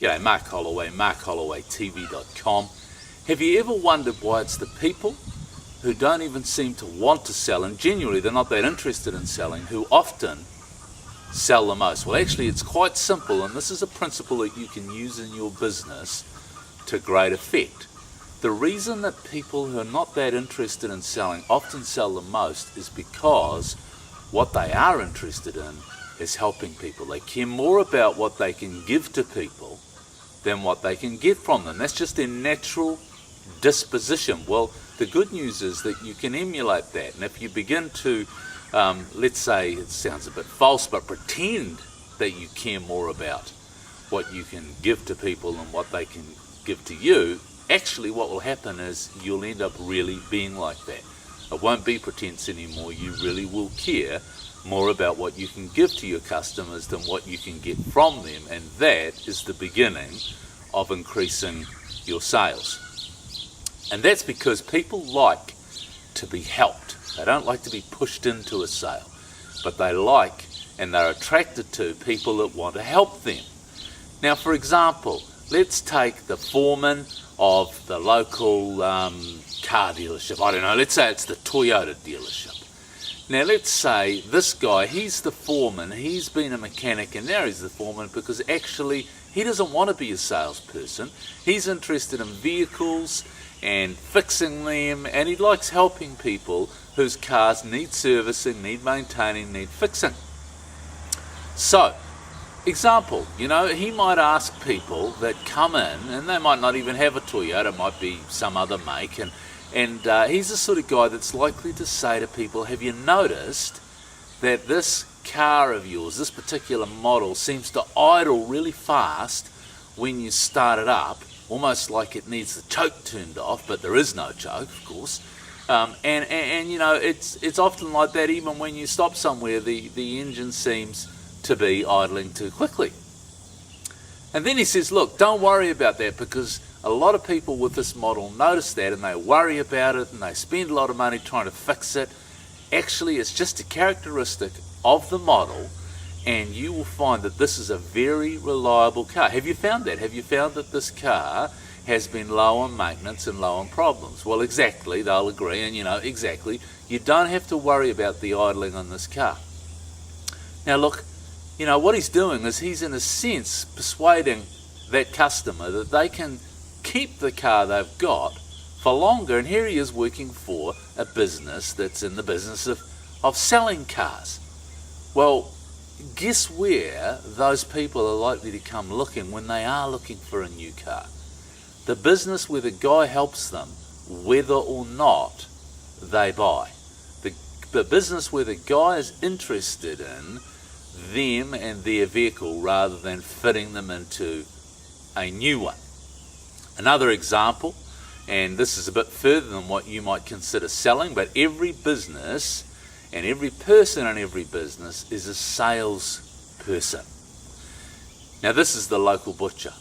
G'day, Mark Holloway, markhollowaytv.com. Have you ever wondered why it's the people who don't even seem to want to sell, and genuinely they're not that interested in selling, who often sell the most? Well, actually it's quite simple, and this is a principle that you can use in your business to great effect. The reason that people who are not that interested in selling often sell the most is because what they are interested in is helping people. They care more about what they can give to people than what they can get from them. That's just their natural disposition. Well, the good news is that you can emulate that, and if you begin to, let's say, it sounds a bit false, but pretend that you care more about what you can give to people than what they can give to you, actually what will happen is you'll end up really being like that. It won't be pretense anymore. You really will care more about what you can give to your customers than what you can get from them, and that is the beginning of increasing your sales. And that's because people like to be helped. They don't like to be pushed into a sale, but they like and they're attracted to people that want to help them. Now, for example, let's take the foreman of the local car dealership. I don't know, let's say it's the Toyota dealership. Now let's say this guy, he's the foreman, he's been a mechanic and now he's the foreman because actually he doesn't want to be a salesperson. He's interested in vehicles and fixing them, and he likes helping people whose cars need servicing, need maintaining, need fixing. So, example, he might ask people that come in, and they might not even have a Toyota, it might be some other make, and he's the sort of guy that's likely to say to people, have you noticed that this car of yours, this particular model, seems to idle really fast when you start it up, almost like it needs the choke turned off, but there is no choke, of course. It's often like that even when you stop somewhere, the engine seems to be idling too quickly. And then he says, look, don't worry about that, because a lot of people with this model notice that and they worry about it and they spend a lot of money trying to fix it. Actually, it's just a characteristic of the model, and you will find that this is a very reliable car. Have you found that? Have you found that this car has been low on maintenance and low on problems? Well, exactly, they'll agree, and exactly, you don't have to worry about the idling on this car. Now look, what he's doing is he's in a sense persuading that customer that they can keep the car they've got for longer, and here he is working for a business that's in the business of selling cars. Well, guess where those people are likely to come looking when they are looking for a new car? The business where the guy helps them whether or not they buy. The business where the guy is interested in them and their vehicle rather than fitting them into a new one. Another example, and this is a bit further than what you might consider selling, but every business and every person in every business is a salesperson. Now this is the local butcher.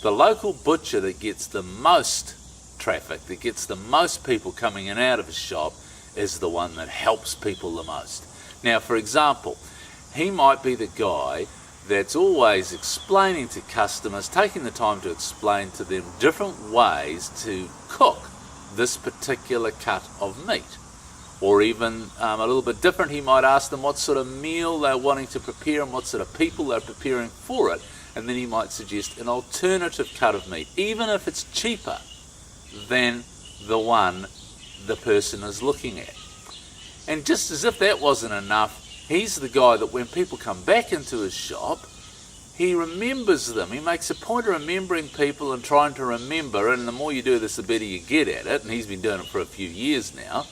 The local butcher that gets the most traffic, that gets the most people coming in and out of his shop, is the one that helps people the most. Now, for example, he might be the guy that's always explaining to customers, taking the time to explain to them different ways to cook this particular cut of meat. Or even a little bit different, he might ask them what sort of meal they're wanting to prepare and what sort of people they're preparing for it, and then he might suggest an alternative cut of meat, even if it's cheaper than the one the person is looking at. And just as if that wasn't enough, he's the guy that when people come back into his shop, he remembers them. He makes a point of remembering people and trying to remember, and the more you do this, the better you get at it, and he's been doing it for a few years now.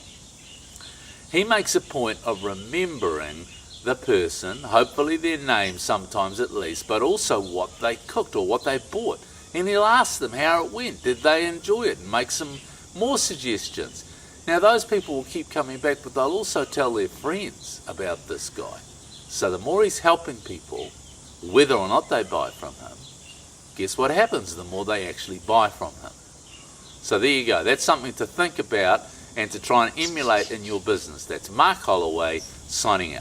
He makes a point of remembering the person, hopefully their name sometimes at least, but also what they cooked or what they bought. And he'll ask them how it went. Did they enjoy it? And make some more suggestions. Now those people will keep coming back, but they'll also tell their friends about this guy. So the more he's helping people, whether or not they buy from him, guess what happens? The more they actually buy from him. So there you go. That's something to think about and to try and emulate in your business. That's Mark Holloway signing out.